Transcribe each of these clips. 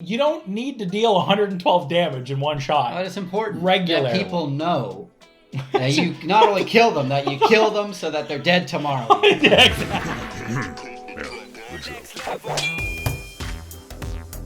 You don't need to deal 112 damage in one shot. But it's important regularly. that people know that you not only kill them, that you kill them so that they're dead tomorrow. Yeah, exactly.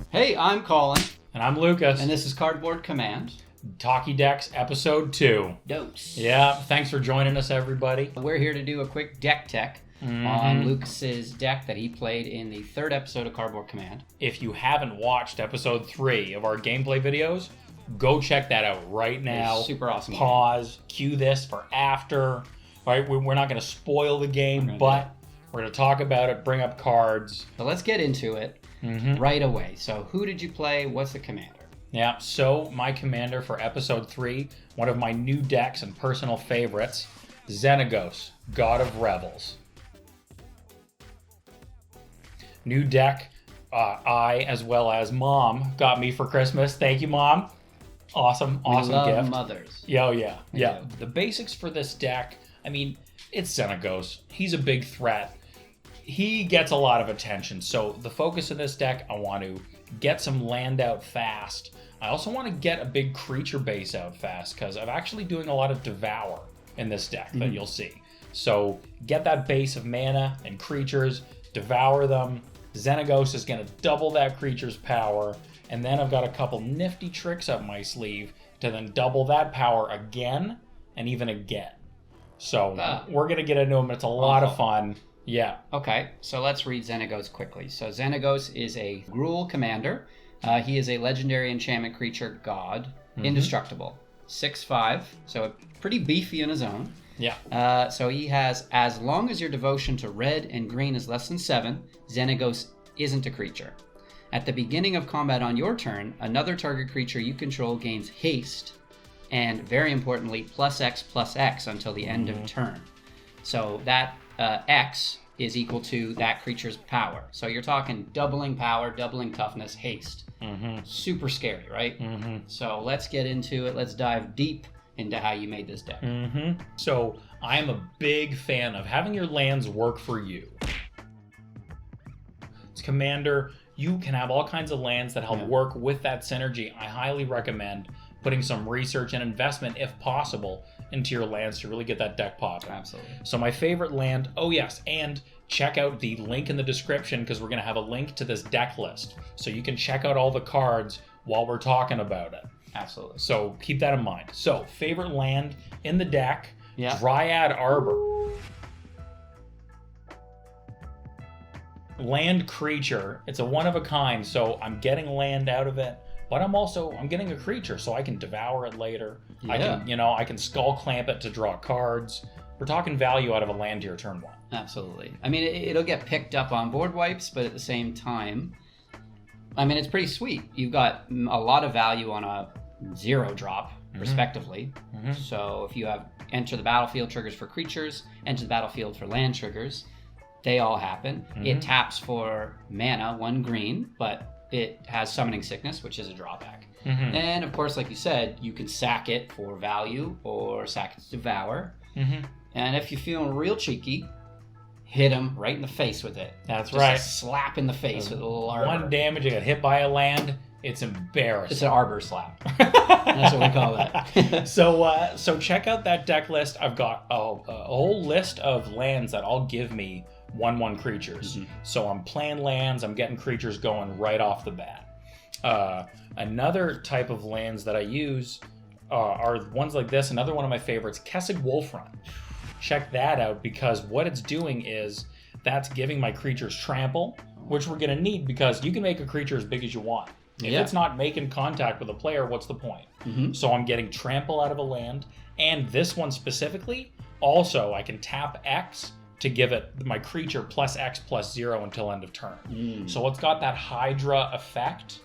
Hey, I'm Colin. And I'm Lucas. And this is Cardboard Command. Talkie Decks Episode 2. Dose. Yeah, thanks for joining us, everybody. We're here to do a quick deck tech on Lucas's deck that he played in the third episode of Cardboard Command. If you haven't watched Episode 3 of our gameplay videos, go check that out right now. It's super awesome. Pause, cue this for after. All right, we're not going to spoil the game, but we're going to talk about it, bring up cards. So let's get into it right away. So who did you play? What's the commander? Yeah, so my commander for Episode 3, one of my new decks and personal favorites, Xenagos, God of Revels. New deck, I, as well as Mom, got me for Christmas. Thank you, Mom. Awesome We love gift. mothers. Yeah. The basics for this deck, I mean, it's Xenagos. He's a big threat. He gets a lot of attention. So the focus of this deck, I want to get some land out fast. I also want to get a big creature base out fast because I'm actually doing a lot of Devour in this deck that you'll see. So get that base of mana and creatures, devour them. Xenagos is going to double that creature's power. And then I've got a couple nifty tricks up my sleeve to then double that power again and even again. So we're going to get into them. It's a lot of fun. Yeah. Okay, so let's read Xenagos quickly. So Xenagos is a Gruul commander. He is a legendary enchantment creature god, indestructible. 6/5, so pretty beefy in his own. Yeah. So he has, as long as your devotion to red and green is less than 7, Xenagos isn't a creature. At the beginning of combat on your turn, another target creature you control gains haste, and very importantly, +X/+X until the end of turn. So that X is equal to that creature's power. So you're talking doubling power, doubling toughness, haste. Super scary, right? So let's get into it. Let's dive deep into how you made this deck. So I am a big fan of having your lands work for you. As commander, you can have all kinds of lands that help work with that synergy. I highly recommend putting some research and investment, if possible, into your lands to really get that deck popping. Absolutely. So my favorite land, and check out the link in the description because we're going to have a link to this deck list. So you can check out all the cards while we're talking about it. Absolutely. So keep that in mind. So favorite land in the deck, Yeah. Dryad Arbor. Land creature. It's a one of a kind, so I'm getting land out of it, but I'm getting a creature, so I can devour it later. Yeah. I can skull clamp it to draw cards. We're talking value out of a land here turn 1. Absolutely. I mean, it'll get picked up on board wipes, but at the same time, I mean, it's pretty sweet. You've got a lot of value on a 0 drop, respectively. So if you have enter the battlefield triggers for creatures, enter the battlefield for land triggers, they all happen. It taps for mana, 1 green, but it has Summoning Sickness, which is a drawback. And of course, like you said, you can sack it for value or sack it to devour. And if you're feeling real cheeky, hit him right in the face with it. That's Just right. A slap in the face with a little arbor. 1 damage, I got hit by a land. It's embarrassing. It's an arbor slap. That's what we call that. So check out that deck list. I've got a whole list of lands that all give me 1/1 creatures. So I'm playing lands. I'm getting creatures going right off the bat. Another type of lands that I use are ones like this. Another one of my favorites, Kessig Wolfrun. Check that out because what it's doing is that's giving my creatures trample, which we're going to need because you can make a creature as big as you want. If it's not making contact with a player, what's the point? So I'm getting trample out of a land. And this one specifically, also I can tap X to give it my creature +X/+0 until end of turn. So it's got that Hydra effect.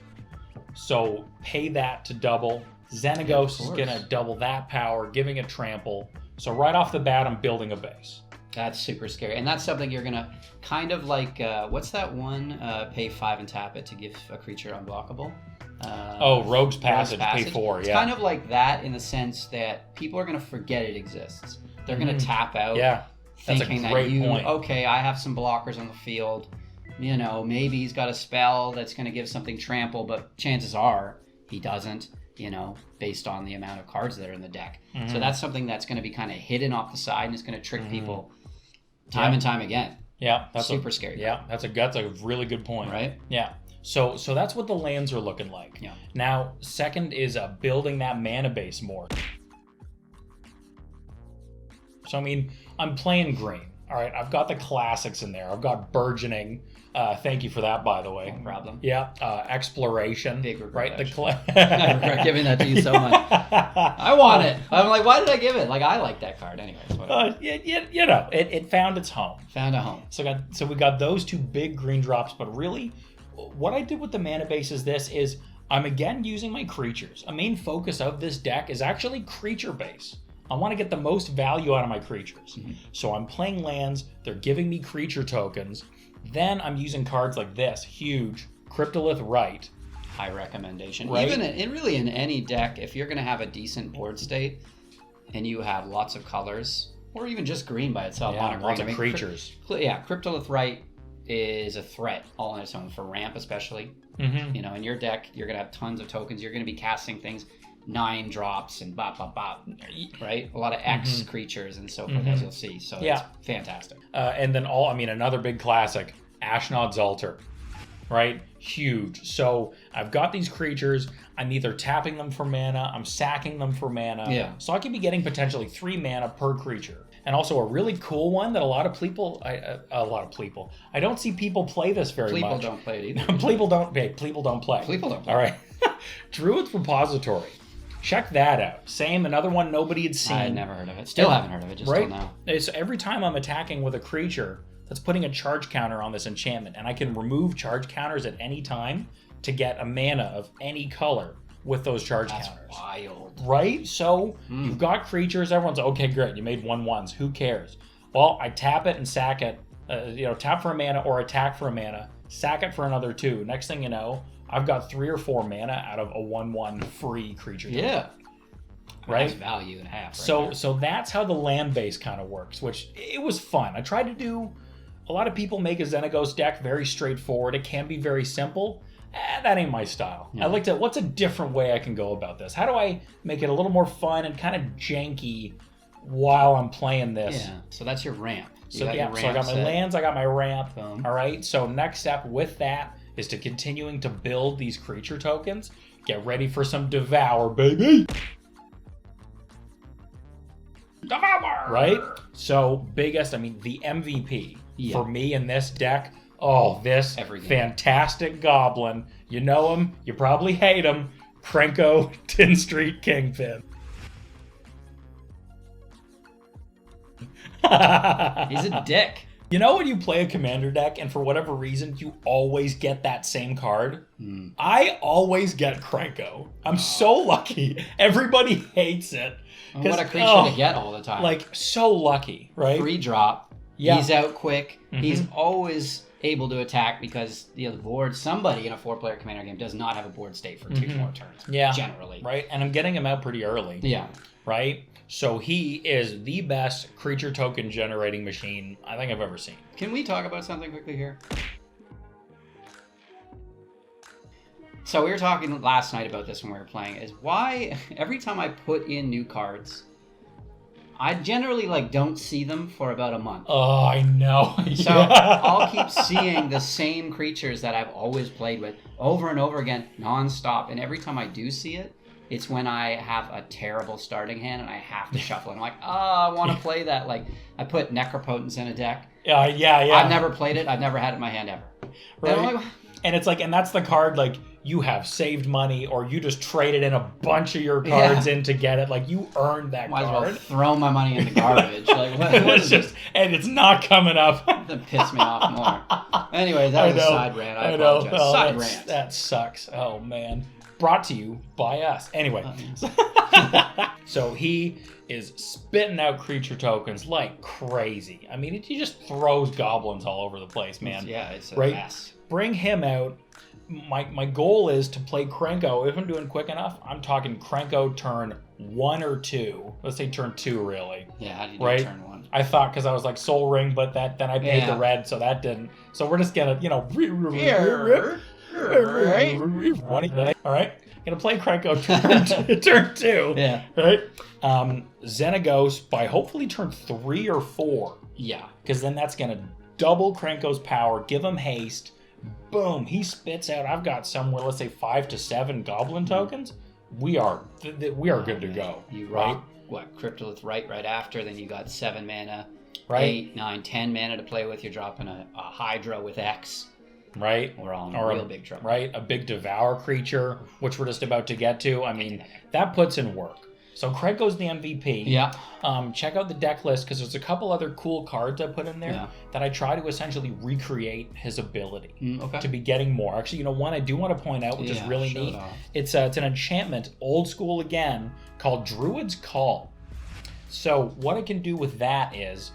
So pay that to double. Xenagos is going to double that power, giving it trample. So right off the bat, I'm building a base. That's super scary. And that's something you're going to kind of like, what's that one? Pay 5 and tap it to give a creature unblockable. Rogue's Passage, pay 4, It's kind of like that in the sense that people are going to forget it exists. They're going to tap out that's thinking a great that point. okay, I have some blockers on the field. you know, maybe he's got a spell that's going to give something trample, but chances are he doesn't, you know, based on the amount of cards that are in the deck. So that's something that's going to be kind of hidden off the side and it's going to trick people time and time again. Yeah, that's super scary. Yeah, that's a really good point. Right? Yeah. So that's what the lands are looking like. Yeah. Now, second is building that mana base more. So I mean, I'm playing green. All right, I've got the classics in there. I've got burgeoning. Thank you for that, by the way. No problem. Yeah, exploration. Big regret. Right, I regret giving that to you so much. I want it. I'm like, why did I give it? Like, I like that card, anyways. You know, it found its home. Found a home. So we got those 2 big green drops, but really, what I did with the mana base is I'm again using my creatures. A main focus of this deck is actually creature base. I want to get the most value out of my creatures. So I'm playing lands, they're giving me creature tokens. Then I'm using cards like this, huge, Cryptolith Rite. High recommendation. Right? Even in any deck, if you're going to have a decent board state and you have lots of colors, or even just green by itself, lots of creatures. Cryptolith Rite is a threat all on its own for ramp especially. You know, in your deck, you're going to have tons of tokens. You're going to be casting things 9 drops and bop, bop, bop, right? A lot of X creatures and so forth, as you'll see. So it's fantastic. And then another big classic, Ashnod's Altar, right? Huge. So I've got these creatures. I'm either tapping them for mana, I'm sacking them for mana. Yeah. So I could be getting potentially 3 mana per creature. And also a really cool one that a lot of people, I don't see people play this very much. People don't play it either. People don't play. People don't play. All right. Druid's Repository. Check that out. Same, another one nobody had seen. I had never heard of it. Still haven't heard of it, just till now. So every time I'm attacking with a creature, that's putting a charge counter on this enchantment, and I can remove charge counters at any time to get a mana of any color with those charge counters. That's wild. Right? So you've got creatures, everyone's okay, great, you made 1/1s, who cares? Well, I tap it and sack it, tap for a mana or attack for a mana, sack it for another 2. Next thing you know, I've got 3 or 4 mana out of a 1/1 free creature. Yeah. Right? That's value and a half. So that's how the land base kind of works, which it was fun. I tried to do, a lot of people make a Xenagos deck very straightforward. It can be very simple. That ain't my style. I looked at what's a different way I can go about this? How do I make it a little more fun and kind of janky while I'm playing this? Yeah. So that's your ramp. So I got my lands, I got my ramp. Boom. All right. So next step with that is to continuing to build these creature tokens. Get ready for some Devour, baby. Devour. Right? So the MVP for me in this deck. Oh, this fantastic goblin. You know him. You probably hate him. Krenko, Tin Street Kingpin. He's a dick. You know when you play a commander deck and for whatever reason you always get that same card? I always get Krenko. I'm so lucky. Everybody hates it. What a creature to get all the time. Like, so lucky, right? 3 drop. Yeah. He's out quick. He's always able to attack because the board, somebody in a 4-player commander game does not have a board state for 2 more turns. Yeah. Generally. Right? And I'm getting him out pretty early. Yeah. Right? So he is the best creature token generating machine I think I've ever seen. Can we talk about something quickly here? So we were talking last night about this when we were playing, is why every time I put in new cards, I generally don't see them for about a month. Oh, I know. So I'll keep seeing the same creatures that I've always played with over and over again, nonstop. And every time I do see it, it's when I have a terrible starting hand and I have to shuffle. And I'm like, I want to play that. Like, I put Necropotence in a deck. Yeah. I've never played it. I've never had it in my hand ever. Right. And it's and that's the card, you have saved money or you just traded in a bunch of your cards in to get it. You earned that Might card. Might as well throw my money in the garbage. What is this? And it's not coming up. That pissed me off more. Anyway, that was a side rant. I apologize. Oh, side rant. That sucks. Oh, man. Brought to you by us. Anyway. So he is spitting out creature tokens like crazy. I mean, he just throws goblins all over the place, man. It's a mess. Bring him out. My goal is to play Krenko. If I'm doing quick enough, I'm talking Krenko turn 1 or 2. Let's say turn 2, really. Yeah, how do you do turn 1? I thought because I was like Soul Ring, but then I paid the red, so that didn't. So we're just gonna, you know, all right. Gonna play Krenko turn 2. Yeah. Right. Xenagos by hopefully turn 3 or 4. Yeah. Because then that's gonna double Krenko's power, give him haste. Boom. He spits out. I've got somewhere, let's say 5 to 7 Goblin tokens. We are good to go. You rock Cryptolith right after. Then you got 7 mana, right? 8, 9, 10 mana to play with. You're dropping a Hydra with X. Right. We're all in real big trouble. Right. A big Devour creature, which we're just about to get to. I mean, that puts in work. So Krenko's the MVP. Yeah. Check out the deck list because there's a couple other cool cards I put in there that I try to essentially recreate his ability to be getting more. Actually, you know, one I do want to point out, which is really neat. It's an enchantment, old school again, called Druid's Call. So what I can do with that is,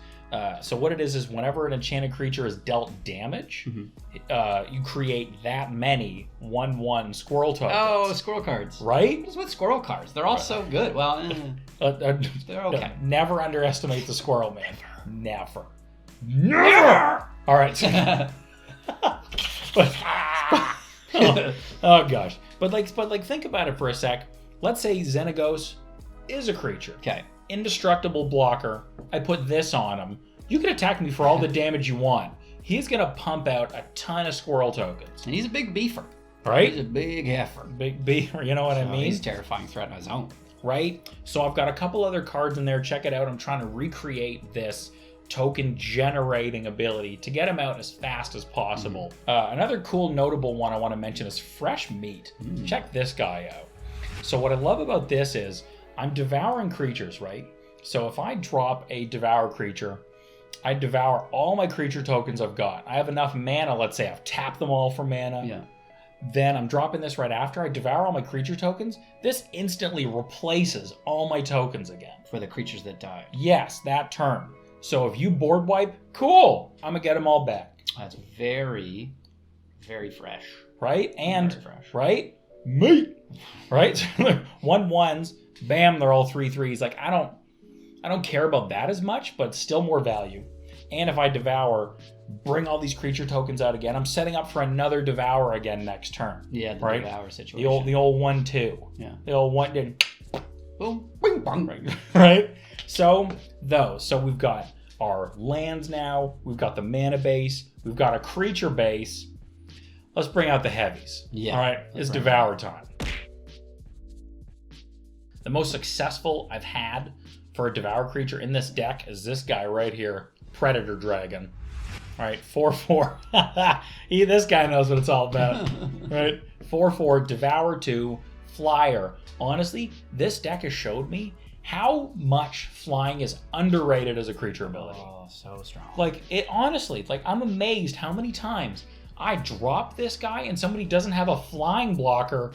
so what it is whenever an enchanted creature is dealt damage, you create that many 1/1 squirrel tokens. Oh, squirrel cards. Right? What's with squirrel cards? They're all so good. Well, they're okay. No, never underestimate the squirrel, man. Never. All right. Oh gosh. But like think about it for a sec. Let's say Xenagos is a creature. Okay. Indestructible blocker. I put this on him. You can attack me for all the damage you want. He's gonna pump out a ton of squirrel tokens. And he's a big beefer. Right? He's a big heifer. Big beefer, you know what I mean? He's a terrifying threat on his own. Right? So I've got a couple other cards in there. Check it out. I'm trying to recreate this token generating ability to get him out as fast as possible. Another cool notable one I want to mention is Fresh Meat. Check this guy out. So what I love about this is I'm devouring creatures, right? So if I drop a Devour creature, I devour all my creature tokens I've got. I have enough mana, let's say I've tapped them all for mana. Yeah. Then I'm dropping this right after. I devour all my creature tokens. This instantly replaces all my tokens again. For the creatures that die. Yes, that turn. So if you board wipe, cool. I'm going to get them all back. That's very, very fresh. Right? And, very fresh. Right? Meat. Right? 1/1s, bam, they're all 3/3s. Like, I don't care about that as much, but still more value. And if I devour, bring all these creature tokens out again, I'm setting up for another Devour again next turn. Yeah, the right? Devour situation. The old 1/2. Yeah. The old 1 boom, bing, bong. Right? So we've got our lands now, we've got the mana base, we've got a creature base. Let's bring out the heavies. Yeah. All right, it's Devour time. The most successful I've had for a Devour creature in this deck is this guy right here, Predator Dragon. All right, 4/4. This guy knows what it's all about. Right? 4/4, Devour 2, Flyer. Honestly, this deck has showed me how much flying is underrated as a creature ability. Oh, so strong. Like, it honestly, like, I'm amazed how many times I drop this guy and somebody doesn't have a flying blocker.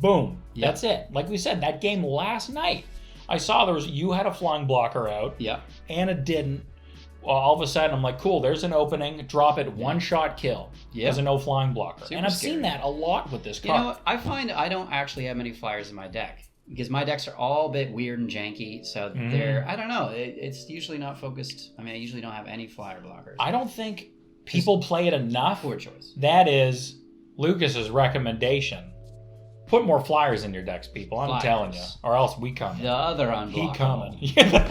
Boom. Yep. That's it. Like we said, that game last night, I saw you had a flying blocker out. Yeah. Anna didn't. Well, all of a sudden, I'm like, cool, there's an opening. Drop it, one-shot kill. Yeah. There's a no flying blocker. Super and I've scary. seen that a lot with this card. You know what? I find I don't actually have many flyers in my deck. Because my decks are all a bit weird and janky, so they're, I don't know, it's usually not focused. I mean, I usually don't have any flyer blockers. I don't think people play it enough. Poor choice. That is Lucas's recommendation. Put more flyers in your decks, people. I'm telling you. Or else we coming. The other unblockable. He coming.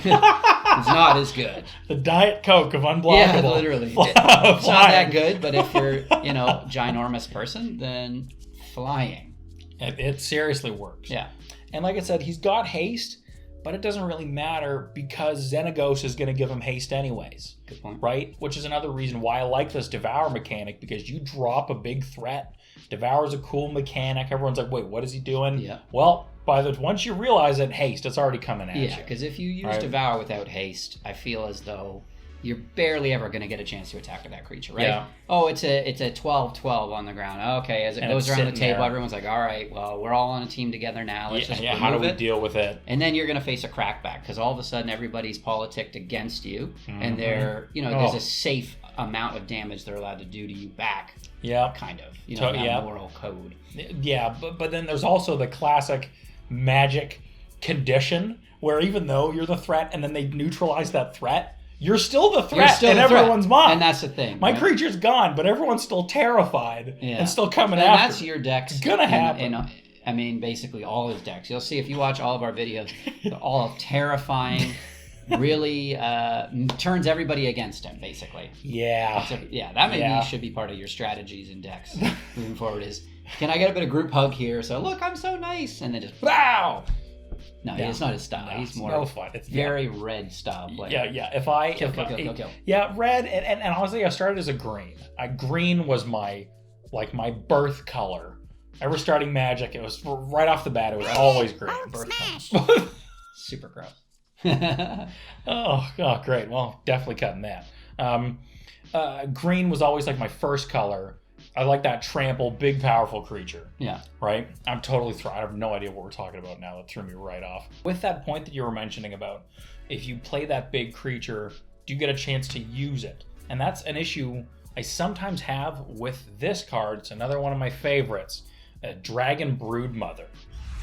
It's not as good. The Diet Coke of unblockable. Yeah, literally. It's not that good, but if you're, ginormous person, then flying. It seriously works. Yeah. And like I said, he's got haste, but it doesn't really matter because Xenagos is going to give him haste anyways. Good point. Right? Which is another reason why I like this Devour mechanic, because you drop a big threat. Devour's a cool mechanic. Everyone's like, wait, what is he doing? Yeah. Well, once you realize it, haste, it's already coming at you. Yeah, because if you use Devour without haste, I feel as though you're barely ever going to get a chance to attack with that creature, right? Yeah. Oh, it's a 12-12 on the ground. Okay, as it goes around the table, everyone's like, all right, well, we're all on a team together now. Let's just how do we it. deal with it? And then you're going to face a crackback because all of a sudden everybody's politicked against you, and they're, there's a safe amount of damage they're allowed to do to you back. Yeah. Kind of. That moral code. Yeah, but then there's also the classic Magic condition where even though you're the threat and then they neutralize that threat, you're still the You're threat still in the threat. everyone's mind. And that's the thing. My right? creature's gone, but everyone's still terrified and still coming and after. That's your decks. It's gonna happen. I mean, basically all his decks. You'll see if you watch all of our videos, they're all terrifying. Really turns everybody against him, basically. Yeah. So, that maybe should be part of your strategies in decks moving forward is, can I get a bit of group hug here? So, look, I'm so nice. And then just, wow. No, it's not his style. He's more fun. It's very red style player. Yeah. If I kill. Yeah, red. And honestly, I started as a green. Green was my birth color. Ever starting Magic, it was right off the bat, it was always green. Super gross. oh, great. Well, definitely cutting that. Green was always like my first color. I like that trample, big, powerful creature. Yeah. Right? I'm totally I have no idea what we're talking about now. That threw me right off. With that point that you were mentioning about if you play that big creature, do you get a chance to use it? And that's an issue I sometimes have with this card. It's another one of my favorites, Dragon Broodmother.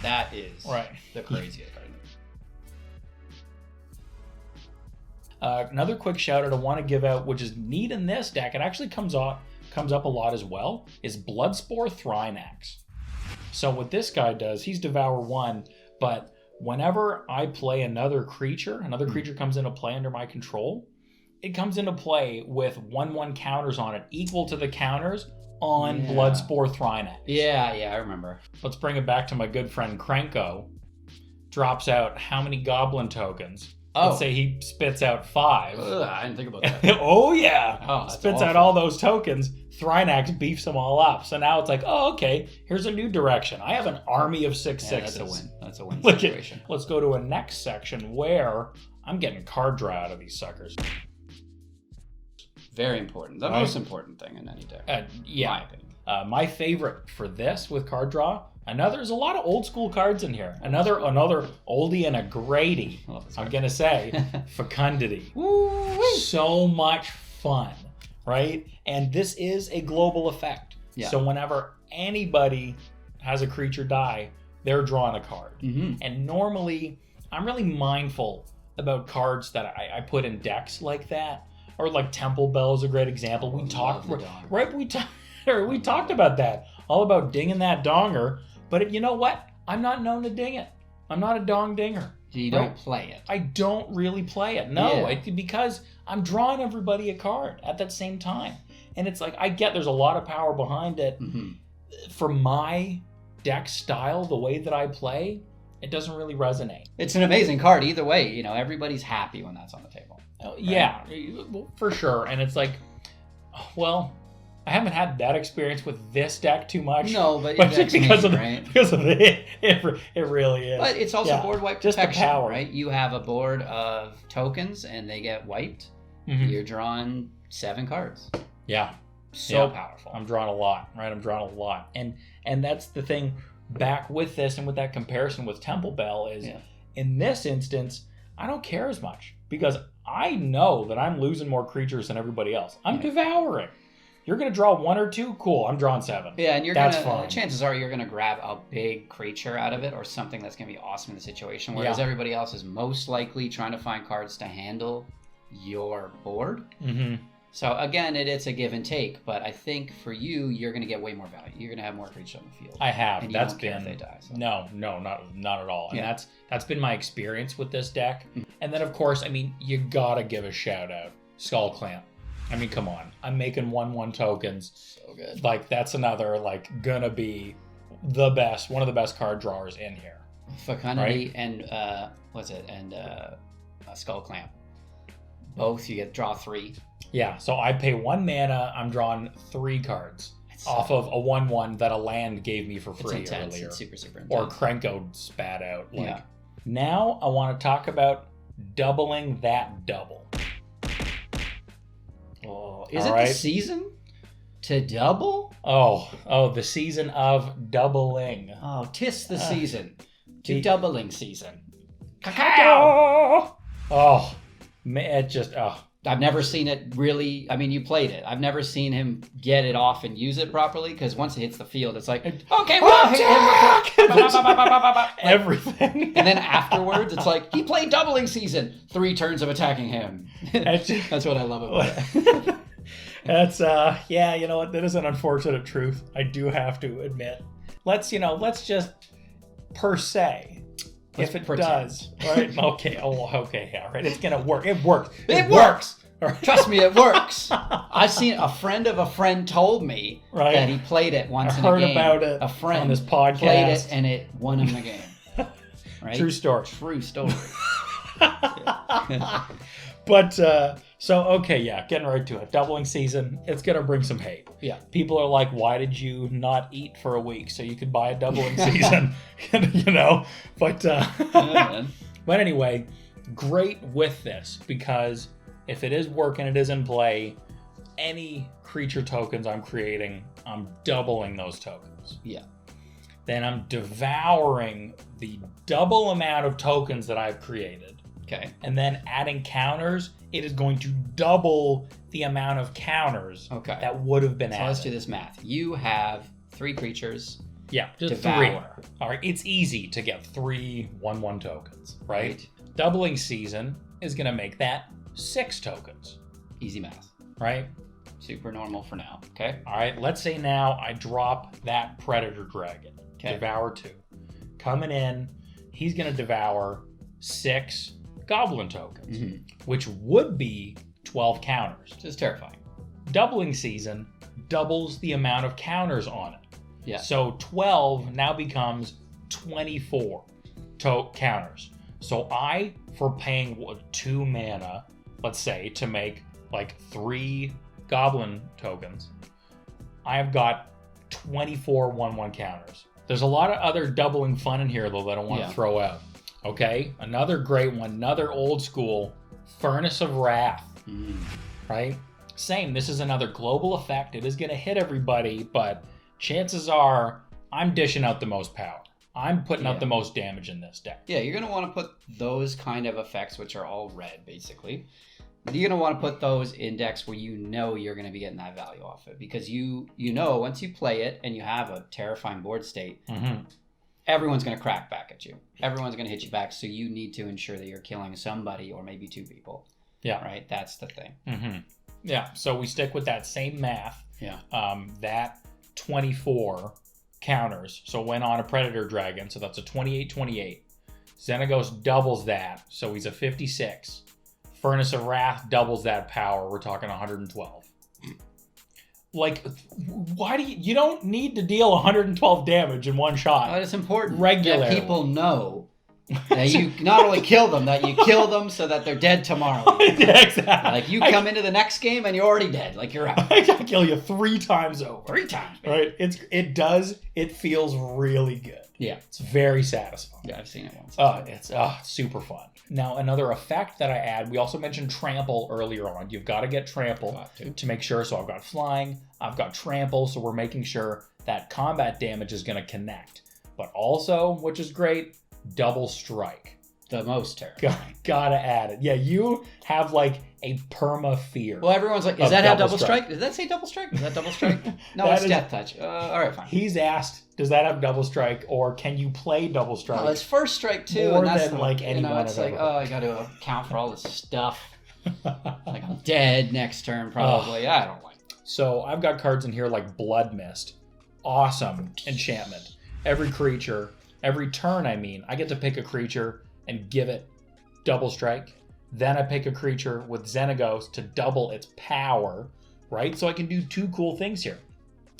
That is right. The craziest card. Another quick shout out I want to give out, which is neat in this deck, it actually comes up a lot as well, is Bloodspore Thrynax. So what this guy does, he's Devour 1, but whenever I play another creature comes into play under my control, it comes into play with 1/1 counters on it, equal to the counters on Bloodspore Thrynax. Yeah, I remember. Let's bring it back to my good friend Krenko. Drops out how many goblin tokens? Let's say he spits out 5. I didn't think about that. Oh, yeah. Oh, spits out all those tokens. Thrynax beefs them all up. So now it's like, okay, here's a new direction. I have an army of 6/6s. That's a win. That's a win situation. Let's go to a next section where I'm getting card draw out of these suckers. Very important. The most important thing in any deck. Yeah. In my opinion. My favorite for this with card draw, there's a lot of old school cards in here. Another oldie and a greaty. I'm going to say Fecundity. Woo-wee. So much fun, right? And this is a global effect. Yeah. So whenever anybody has a creature die, they're drawing a card. Mm-hmm. And normally, I'm really mindful about cards that I put in decks like that. Or like Temple Bell is a great example. We talked about that. All about dinging that donger. But you know what? I'm not known to ding it. I'm not a dong dinger. You don't play it. I don't really play it. No, because I'm drawing everybody a card at that same time. And it's like, I get there's a lot of power behind it. Mm-hmm. For my deck style, the way that I play, it doesn't really resonate. It's an amazing card either way. Everybody's happy when that's on the table. Right? Yeah, for sure. And it's like, well, I haven't had that experience with this deck too much. No, but just because of it, it really is. But it's also board wipe protection, just the power, right? You have a board of tokens and they get wiped. Mm-hmm. You're drawing 7 cards. Yeah, so powerful. I'm drawing a lot, right? I'm drawing a lot, and that's the thing. Back with this and with that comparison with Temple Bell is, in this instance, I don't care as much because I know that I'm losing more creatures than everybody else. I'm devouring. You're going to draw 1 or 2? Cool, I'm drawing 7. Yeah, and fine. Chances are you're going to grab a big creature out of it or something that's going to be awesome in the situation, whereas everybody else is most likely trying to find cards to handle your board. Mm-hmm. So again, it's a give and take, but I think for you, you're going to get way more value. You're going to have more creatures on the field. I have. And that's don't care been if they die. So. No, not at all. And that's been my experience with this deck. And then of course, you gotta give a shout out, Skull Clamp. Come on. I'm making 1/1 tokens. So good. Like that's another gonna be the best, one of the best card drawers in here. Fecundity and Skull Clamp. Both you get draw 3. Yeah, so I pay 1 mana, I'm drawing 3 cards off of a 1/1 that a land gave me for free earlier. It's super intense. Or Krenko spat out. Now I want to talk about doubling that double. Oh, is it the season to double? Oh, the season of doubling. Oh, 'tis the season to doubling season. Cacao! Oh, man, it just, I've never seen it really. I mean, you played it. I've never seen him get it off and use it properly, because once it hits the field, it's like, okay, well, everything. And then afterwards, it's like, he played doubling season. 3 turns of attacking him. That's what I love about it. That's, yeah, you know what? That is an unfortunate truth. I do have to admit. Let's just, per se, if it does, right? Okay. Oh, okay. Yeah, right. It's gonna work. It works. It works. Trust me, it works. I've seen a friend of a friend told me that he played it once in a game. I heard about it. A friend on this podcast played it and it won him the game. Right? True story. True story. But so okay, yeah, getting right to it. Doubling season, it's gonna bring some hate. Yeah. People are like, why did you not eat for a week so you could buy a doubling season? You know? But but anyway, great with this, because if it is working, it is in play, any creature tokens I'm creating, I'm doubling those tokens. Yeah. Then I'm devouring the double amount of tokens that I've created. Okay. And then adding counters, it is going to double the amount of counters that would have been added. So let's do this math. You have 3 creatures. Yeah, just Devour. 3. All right, it's easy to get 3 1/1 tokens, right? Doubling season is going to make that 6 tokens. Easy math. Right? Super normal for now. Okay. All right, let's say now I drop that Predator Dragon. Okay. Devour 2. Coming in, he's going to devour 6 Goblin tokens, which would be 12 counters. Which is terrifying. Doubling season doubles the amount of counters on it. Yeah. So 12 now becomes 24 counters. So I, for paying 2 mana, let's say, to make like 3 Goblin tokens, I've got 24 1/1 counters. There's a lot of other doubling fun in here, though, that I want to throw out. Okay, another great one, another old school, Furnace of Wrath, right? Same, this is another global effect. It is going to hit everybody, but chances are I'm dishing out the most power. I'm putting out the most damage in this deck. Yeah, you're going to want to put those kind of effects, which are all red, basically. You're going to want to put those in decks where you know you're going to be getting that value off it. Because you know once you play it and you have a terrifying board state, everyone's going to crack back at you. Everyone's going to hit you back, so you need to ensure that you're killing somebody or maybe 2 people. Yeah. Right? That's the thing. Yeah, so we stick with that same math. Yeah. That 24 counters. So when on a Predator Dragon, so that's a 28-28. Xenagos doubles that, so he's a 56. Furnace of Wrath doubles that power. We're talking 112. Like, why do you don't need to deal 112 damage in one shot. But it's important regularly that people know that you not only kill them, that you kill them so that they're dead tomorrow. Yeah, exactly. Like, you come into the next game and you're already dead. Like, you're out. I can kill you 3 times over. 3 times. Right? It feels really good. Yeah. It's very satisfying. Yeah, I've seen it once. It's super fun. Now, another effect that I add, we also mentioned trample earlier on. You've got to get trample to make sure. So I've got flying, I've got trample, so we're making sure that combat damage is going to connect. But also, which is great, double strike. The most terrifying. Gotta add it. Yeah, you have like a perma fear. Well, everyone's like, is that how double strike? Does that say double strike? Is that double strike? No, it's death touch. All right, fine. He's asked, does that have double strike, or can you play double strike? Oh, it's first strike too. More and that's than like anyone. It's like, I got to account for all this stuff. Like, I'm dead next turn probably. I don't like it. So I've got cards in here like Blood Mist. Awesome enchantment. Every creature, every turn, I get to pick a creature and give it double strike. Then I pick a creature with Xenagos to double its power, right? So I can do 2 cool things here.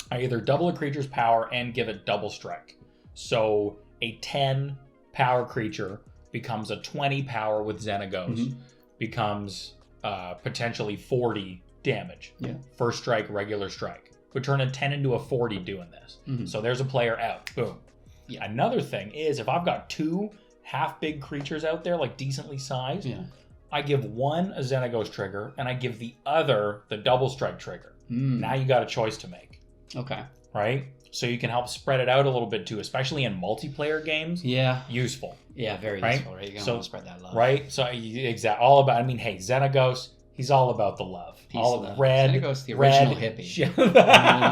I either double a creature's power and give it double strike. So a 10 power creature becomes a 20 power with Xenagos, becomes potentially 40 damage. Yeah. First strike, regular strike. Would turn a 10 into a 40 doing this. So there's a player out. Boom. Yeah. Another thing is, if I've got 2 half big creatures out there, like decently sized, I give one a Xenagos trigger and I give the other the double strike trigger. Now you got a choice to make. Okay. Right? So you can help spread it out a little bit too, especially in multiplayer games. Yeah. Useful. Yeah, very right? useful, right? You're going to want to spread that love. Right? So, exactly. All about, hey, Xenagos, He's all about the love. Peace all of love. red. Xenagos, the red, original hippie.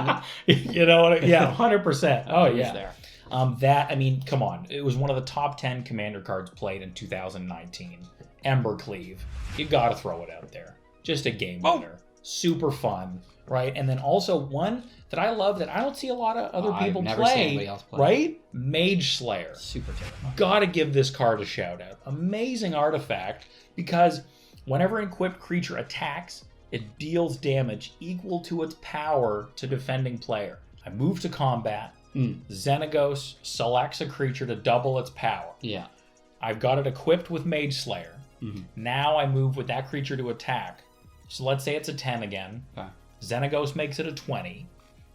You know what? Yeah, 100%. Oh, yeah. There. I mean, come on. It was one of the top 10 commander cards played in 2019. Embercleave. You got to throw it out there. Just a game winner. Super fun, right? And then also one that I love that I don't see a lot of other people I've never play, seen anybody else play. right? Mage Slayer. Super terrifying. Gotta give this card a shout out. Amazing artifact because whenever an equipped creature attacks, it deals damage equal to its power to defending player. I move to combat. Xenagos selects a creature to double its power. Yeah. I've got it equipped with Mage Slayer. Now I move with that creature to attack. So let's say it's a 10 again. Okay. Xenagos makes it a 20.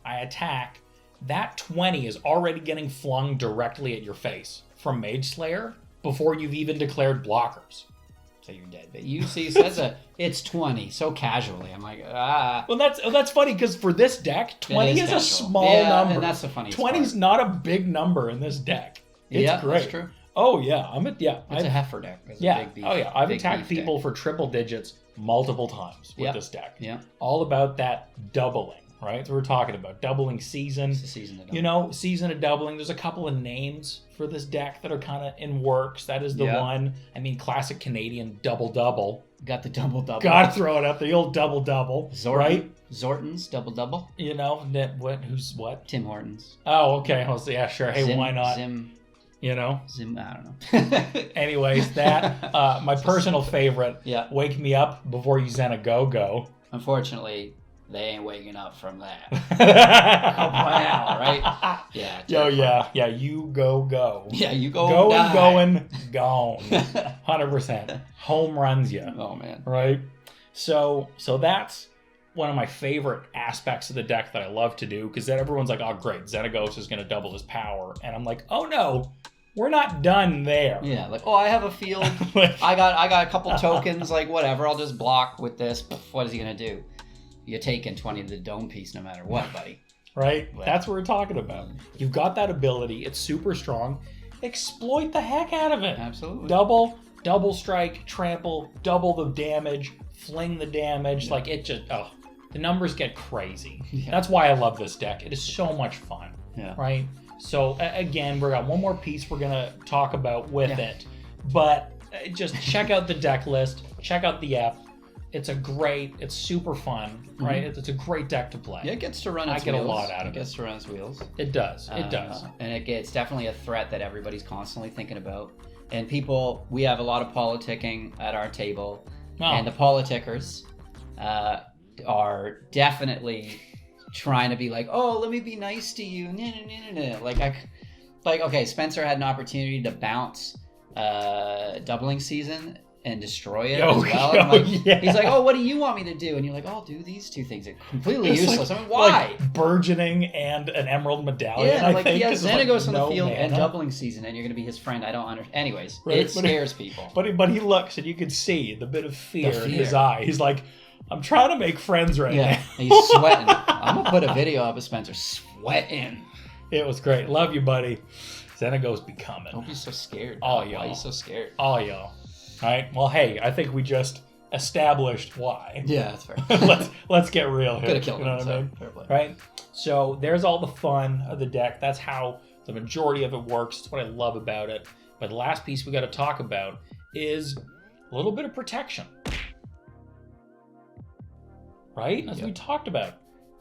I attack. That 20 is already getting flung directly at your face from Mage Slayer before you've even declared blockers. So you're dead. But UC says it's 20 so casually. I'm like, Well, that's funny because for this deck, 20 is a casual. small number. And that's the funniest 20 is not a big number in this deck. It's great. That's true. Oh yeah, It's a heifer deck. It's yeah. a big beef, Oh yeah, I've big attacked beef people deck. for triple digits multiple times with this deck. Yeah. All about that doubling, right? That's what we're talking about. Doubling season. It's the season of You know, season of doubling. There's a couple of names for this deck that are kind of in works. That is the one. I mean, classic Canadian double. Got the double. Gotta throw it up, the old double, right? Zorton's double. You know, who's what? Tim Hortons. Oh, okay. Yeah, sure. Hey, why not? You know? I don't know. Anyways, that, my personal favorite, Yeah. Wake Me Up Before You Xenago. Unfortunately, they ain't waking up from that. Oh, wow, right? Yeah. Yo, yeah, you go. Yeah, you go Going, gone. 100%. Home runs you. Oh, man. Right? So that's one of my favorite aspects of the deck that I love to do, because then everyone's like, oh, great, Xenagos is going to double his power. And I'm like, oh, no, we're not done there. Yeah, like, oh, I have a field. I got a couple tokens, like, whatever, I'll just block with this. What is he going to do? You're taking 20 to the dome piece no matter what, buddy. Right? That's what we're talking about. You've got that ability. It's super strong. Exploit the heck out of it. Absolutely. Double strike, trample, double the damage, fling the damage. Like, it just, the numbers get crazy. Yeah. That's why I love this deck. It is so much fun. Yeah. Right? So, again, we've got one more piece we're going to talk about with it. But just check out the deck list. Check out the app. It's super fun, right? It's a great deck to play. Yeah, it gets to run its I get wheels. a lot out of it. It gets to run its wheels. It does. It does. And it's definitely a threat that everybody's constantly thinking about. And we have a lot of politicking at our table. Oh. And the politickers are definitely trying to be like, oh, let me be nice to you. Like, okay, Spencer had an opportunity to bounce doubling season and destroy it as well. And I'm like, he's like, oh, what do you want me to do? And you're like, oh, I'll do these two things. They're completely useless. I mean, why? Like burgeoning and an emerald medallion. Yeah, I think he has Xenagos on the field mana. and doubling season, and you're going to be his friend. I don't understand. Anyways, it scares people. But he looks, and you can see the bit of fear in his eye. He's like, I'm trying to make friends right now. Yeah, he's sweating. I'm going to put a video up of Spencer sweating. It was great. Love you, buddy. Xenagos be coming. Don't be so scared. Oh, y'all. Why are you so scared? Oh, y'all. All right. Well, hey, I think we just established why. Yeah, that's fair. let's get real here. Could have killed him. What I mean? Fair play. Right? So there's all the fun of the deck. That's how the majority of it works. It's what I love about it. But the last piece we got to talk about is a little bit of protection. Right? As we talked about.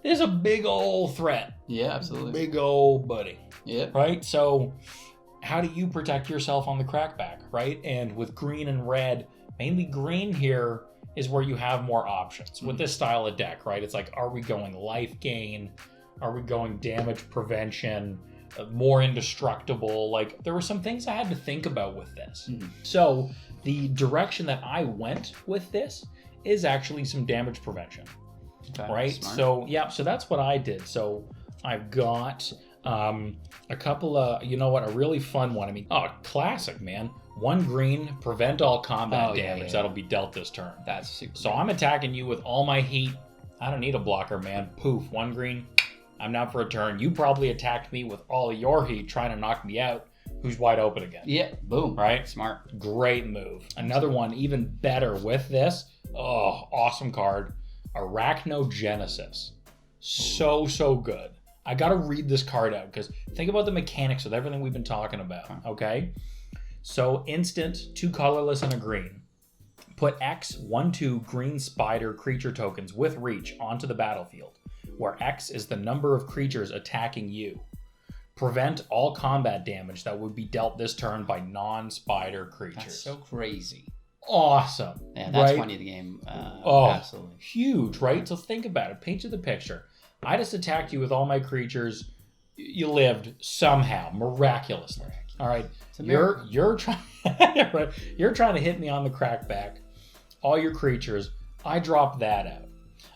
There's a big old threat. Yeah, absolutely. Big old buddy. Yeah. Right? So how do you protect yourself on the crackback, right? And with green and red, mainly green here is where you have more options. With this style of deck, right? It's like, are we going life gain? Are we going damage prevention? More indestructible? Like, there were some things I had to think about with this. So the direction that I went with this is actually some damage prevention. Okay, right? Smart. So that's what I did. So I've got a couple of, a really fun one. I mean, classic, man. 1 green, prevent all combat damage that'll be dealt this turn. That's super. So I'm attacking you with all my heat. I don't need a blocker, man. Poof, 1 green. I'm down for a turn. You probably attacked me with all of your heat trying to knock me out. who's wide open again. Yeah, boom. Right? Smart. Great move. Another one, even better with this. Oh, awesome card. Arachnogenesis. So good. I got to read this card out because think about the mechanics of everything we've been talking about, okay? So instant, 2 colorless and a green. Put X 1/2 green spider creature tokens with reach onto the battlefield, where X is the number of creatures attacking you. Prevent all combat damage that would be dealt this turn by non-spider creatures. That's so crazy. Awesome. Yeah, that's right? one of the game. Absolutely. Huge, right? So think about it. Paint you the picture. I just attacked you with all my creatures. You lived somehow, miraculously. All right. You're trying you're trying to hit me on the crackback. All your creatures. I drop that out.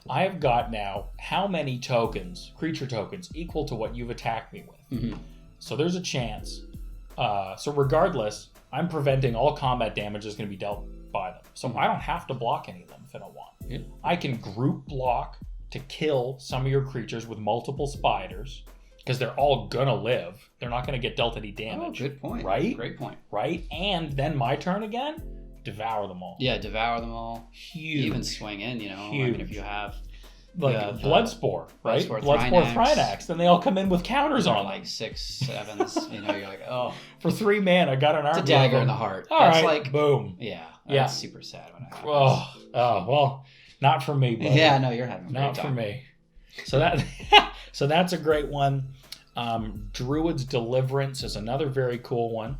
I have got now how many tokens, creature tokens, equal to what you've attacked me with. Mm-hmm. So there's a chance. So regardless, I'm preventing all combat damage that's going to be dealt by them. So I don't have to block any of them if I don't want. Yeah. I can group block to kill some of your creatures with multiple spiders because they're all gonna live. They're not gonna get dealt any damage. Oh, good point. Right? Great point. Right? And then my turn again, devour them all. Yeah, devour them all. Huge. Even swing in, Huge. I mean, if you have Bloodspore, right? Bloodspore Thrynax. Then they all come in with counters on like 6, 7s. You're like, oh. For 3 mana, I got an army. It's a dagger in the heart. All that's right, like boom. Yeah. That's super sad when it happens. Oh, well, not for me, buddy. Yeah, no, you're having a great Not time. for me. So that's a great one. Druid's Deliverance is another very cool one.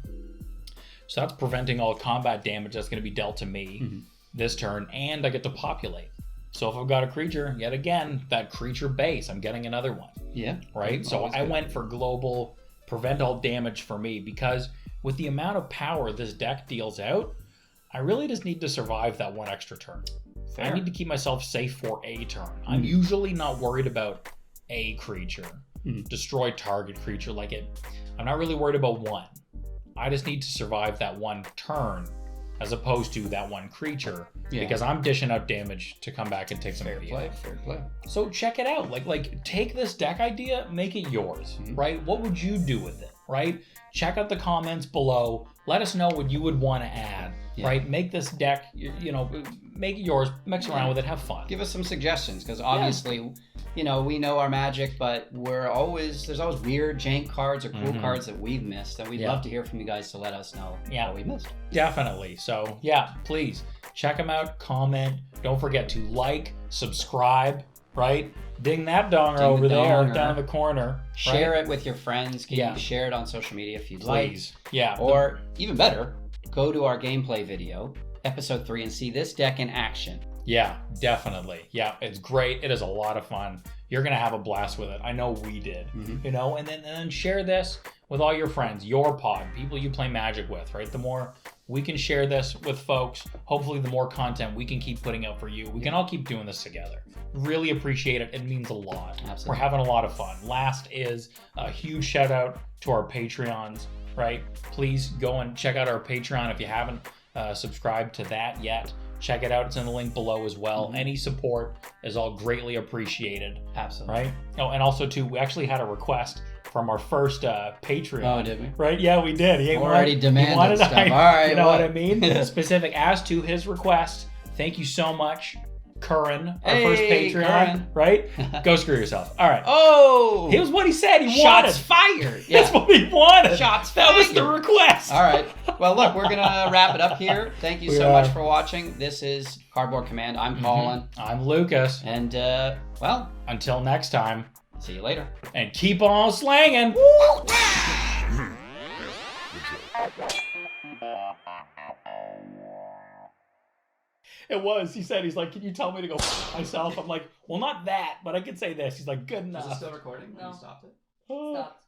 So that's preventing all combat damage that's going to be dealt to me this turn, and I get to populate. So if I've got a creature, yet again, that creature base, I'm getting another one. Yeah. Right? So I went for global, prevent all damage for me, because with the amount of power this deck deals out, I really just need to survive that one extra turn. Fair. I need to keep myself safe for a turn. I'm usually not worried about a creature. Destroy target creature like it. I'm not really worried about one. I just need to survive that one turn as opposed to that one creature because I'm dishing out damage to come back and take some Fair play. So check it out. Like take this deck idea, make it yours, right? What would you do with it, right? Check out the comments below. Let us know what you would want to add, right? Make this deck, make it yours, mix around with it, have fun. Give us some suggestions, because obviously, we know our Magic, but there's always weird jank cards or cool cards that we've missed, and we'd love to hear from you guys to let us know what we missed. Definitely. So please check them out, comment. Don't forget to like, subscribe, right? Ding that donger over there down in the corner. Share it with your friends. Share it on social media if you'd like. Yeah. Or even better, go to our gameplay video, episode 3, and see this deck in action. Yeah, definitely. Yeah, it's great. It is a lot of fun. You're going to have a blast with it. I know we did. And then share this with all your friends, your pod, people you play Magic with, right? The more we can share this with folks, hopefully the more content we can keep putting out for you. We can all keep doing this together. Really appreciate it. It means a lot. Absolutely. We're having a lot of fun. Last is a huge shout out to our Patreons, right? Please go and check out our Patreon if you haven't subscribed to that yet. Check it out. It's in the link below as well. Any support is all greatly appreciated. Absolutely. Right? Oh, and also, too, we actually had a request from our first Patreon. Oh, did we? Right? Yeah, we did. He already demanded stuff. All right. You know what I mean? Specific as to his request. Thank you so much, Curran, our first Patreon. Curran. Right? Go screw yourself. All right. Oh! It was what he said he wanted. Shots fired. That's what he wanted. Shots That fired. was the request. All right. Well, look, we're going to wrap it up here. Thank you so much for watching. This is Cardboard Command. I'm Colin. I'm Lucas. And, until next time. See you later. And keep on slanging. It was. He said, he's like, can you tell me to go myself? I'm like, well, not that, but I could say this. He's like, good enough. Is it still recording? No. You stopped it? Stopped.